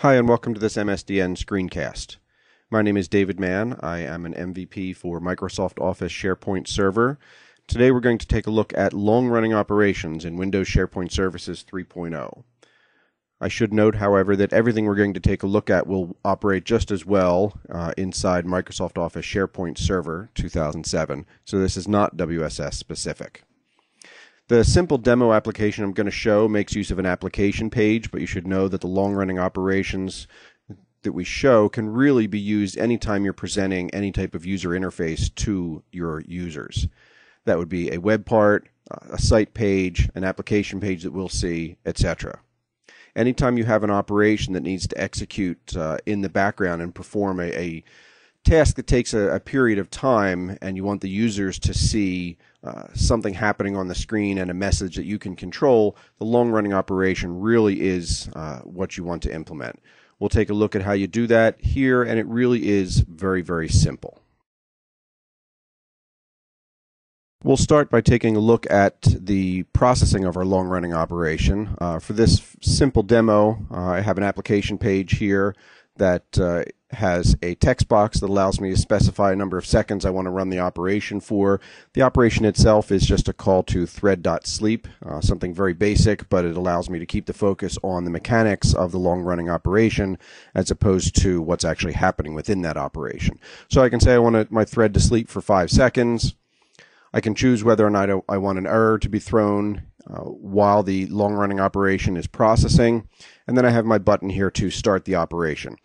Hi and welcome to this MSDN screencast. My name is David Mann. I am an MVP for Microsoft Office SharePoint Server. Today we're going to take a look at long-running operations in Windows SharePoint Services 3.0. I should note, however, that everything we're going to take a look at will operate just as well inside Microsoft Office SharePoint Server 2007, so this is not WSS specific. The simple demo application I'm going to show makes use of an application page, but you should know that the long-running operations that we show can really be used anytime you're presenting any type of user interface to your users. That would be a web part, a site page, an application page that we'll see, etc. Anytime you have an operation that needs to execute in the background and perform a task that takes a period of time, and you want the users to see something happening on the screen and a message that you can control, the long-running operation really is what you want to implement. We'll take a look at how you do that here, and it really is very, very simple. We'll start by taking a look at the processing of our long-running operation. For this simple demo, I have an application page here that has a text box that allows me to specify a number of seconds I want to run the operation for. The operation itself is just a call to thread.sleep, something very basic, but it allows me to keep the focus on the mechanics of the long-running operation as opposed to what's actually happening within that operation. So I can say I want my thread to sleep for 5 seconds. I can choose whether or not I want an error to be thrown while the long-running operation is processing, and then I have my button here to start the operation.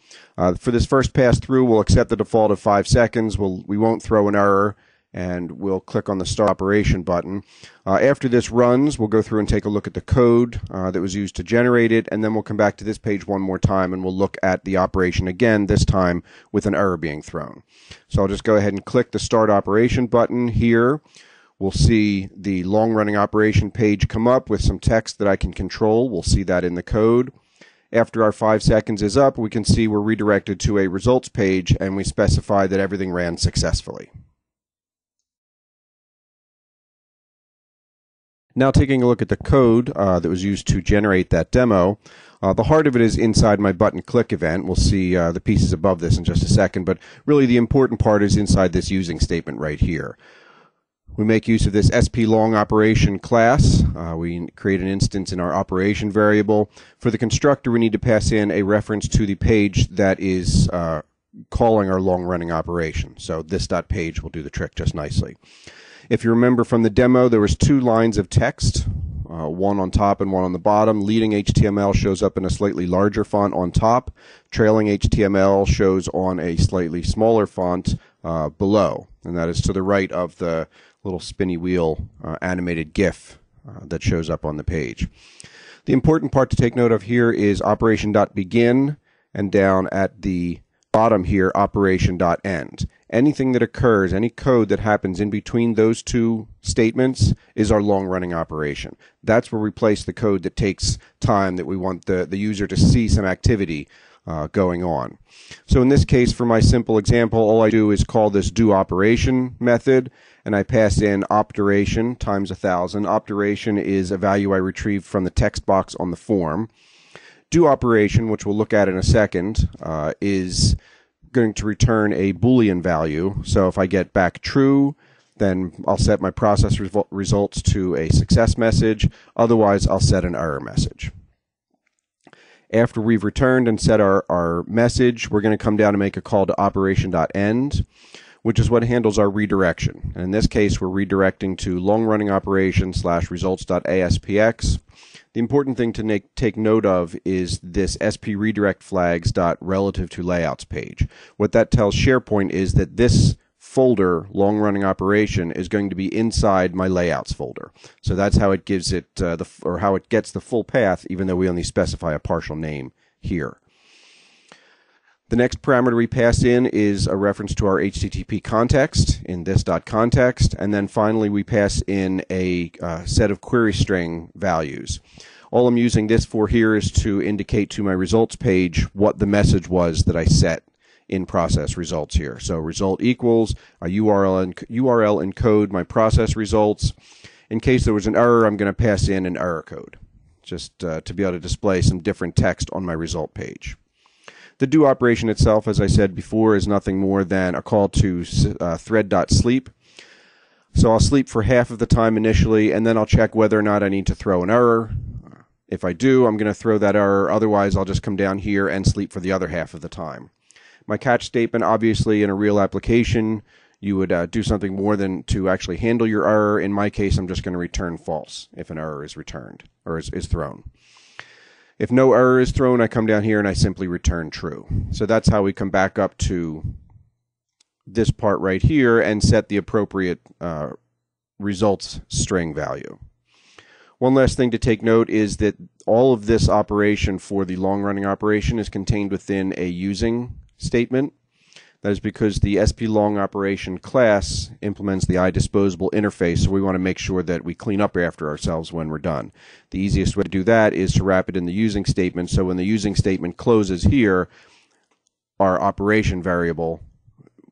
For this first pass through, we'll accept the default of 5 seconds. We won't throw an error, and we'll click on the Start Operation button. After this runs, we'll go through and take a look at the code that was used to generate it, and then we'll come back to this page one more time, and we'll look at the operation again, this time with an error being thrown. So I'll just go ahead and click the Start Operation button here. We'll see the long-running operation page come up with some text that I can control. We'll see that in the code. After our 5 seconds is up, we can see we're redirected to a results page, and we specify that everything ran successfully. Now taking a look at the code that was used to generate that demo, the heart of it is inside my button click event. We'll see the pieces above this in just a second, but really the important part is inside this using statement right here. We make use of this splong operation class. We create an instance in our operation variable. For the constructor, we need to pass in a reference to the page that is calling our long-running operation. So this.page will do the trick just nicely. If you remember from the demo, there was 2 lines of text, one on top and one on the bottom. Leading HTML shows up in a slightly larger font on top. Trailing HTML shows on a slightly smaller font below, and that is to the right of the little spinny wheel animated GIF that shows up on the page. The important part to take note of here is operation.begin, and down at the bottom here, operation.end. Anything that occurs, any code that happens in between those 2 statements is our long-running operation. That's where we place the code that takes time, that we want the user to see some activity going on. So in this case, for my simple example, all I do is call this doOperation method, and I pass in opduration times 1,000. Opduration is a value I retrieved from the text box on the form. DoOperation, which we'll look at in a second, is going to return a Boolean value. So if I get back true, then I'll set my process results to a success message. Otherwise, I'll set an error message. After we've returned and set our message, we're going to come down and make a call to operation.end, which is what handles our redirection. And in this case, we're redirecting to long-running operation /results.aspx. The important thing to take note of is this sp redirect flags.relative to layouts page. What that tells SharePoint is that this folder, long-running operation, is going to be inside my layouts folder. So that's how it gives it how it gets the full path, even though we only specify a partial name here. The next parameter we pass in is a reference to our HTTP context in this.context, and then finally we pass in a set of query string values. All I'm using this for here is to indicate to my results page what the message was that I set in process results here. So result equals a URL encode my process results. In case there was an error, I'm going to pass in an error code, just to be able to display some different text on my result page. The do operation itself, as I said before, is nothing more than a call to thread.sleep. So I'll sleep for half of the time initially, and then I'll check whether or not I need to throw an error. If I do, I'm going to throw that error. Otherwise, I'll just come down here and sleep for the other half of the time. My catch statement, obviously, in a real application, you would do something more than to actually handle your error. In my case, I'm just going to return false if an error is returned or is thrown. If no error is thrown, I come down here and I simply return true. So that's how we come back up to this part right here and set the appropriate results string value. One last thing to take note is that all of this operation for the long-running operation is contained within a using statement. That is because the splong operation class implements the iDisposable interface, so we want to make sure that we clean up after ourselves when we're done. The easiest way to do that is to wrap it in the using statement, so when the using statement closes here, our operation variable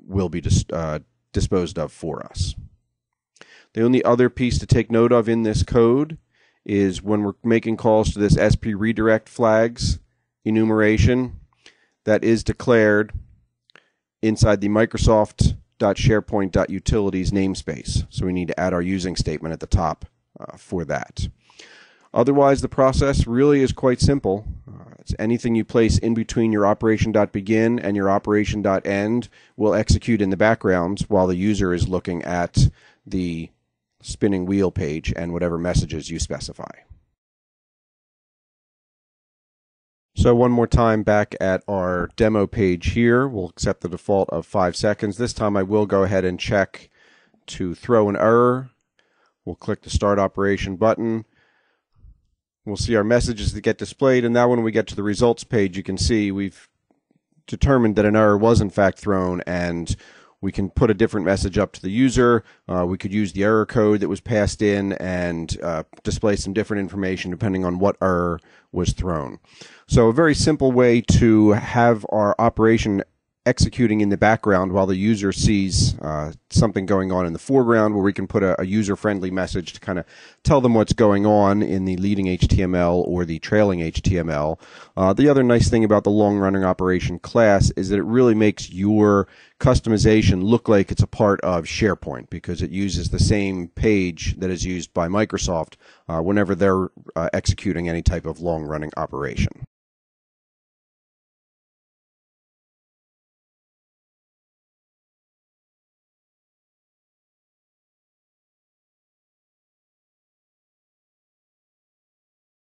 will be disposed of for us. The only other piece to take note of in this code is when we're making calls to this SP redirect flags enumeration, that is declared inside the Microsoft.SharePoint.Utilities namespace. So we need to add our using statement at the top for that. Otherwise, the process really is quite simple. It's anything you place in between your operation.begin and your operation.end will execute in the background while the user is looking at the spinning wheel page and whatever messages you specify. So one more time back at our demo page here, we'll accept the default of 5 seconds. This time I will go ahead and check to throw an error. We'll click the Start Operation button. We'll see our messages that get displayed, and now when we get to the results page, you can see we've determined that an error was in fact thrown, and we can put a different message up to the user. We could use the error code that was passed in and display some different information depending on what error was thrown. So a very simple way to have our operation executing in the background while the user sees something going on in the foreground, where we can put a user-friendly message to kind of tell them what's going on in the leading HTML or the trailing HTML. The other nice thing about the long-running operation class is that it really makes your customization look like it's a part of SharePoint, because it uses the same page that is used by Microsoft whenever they're executing any type of long-running operation.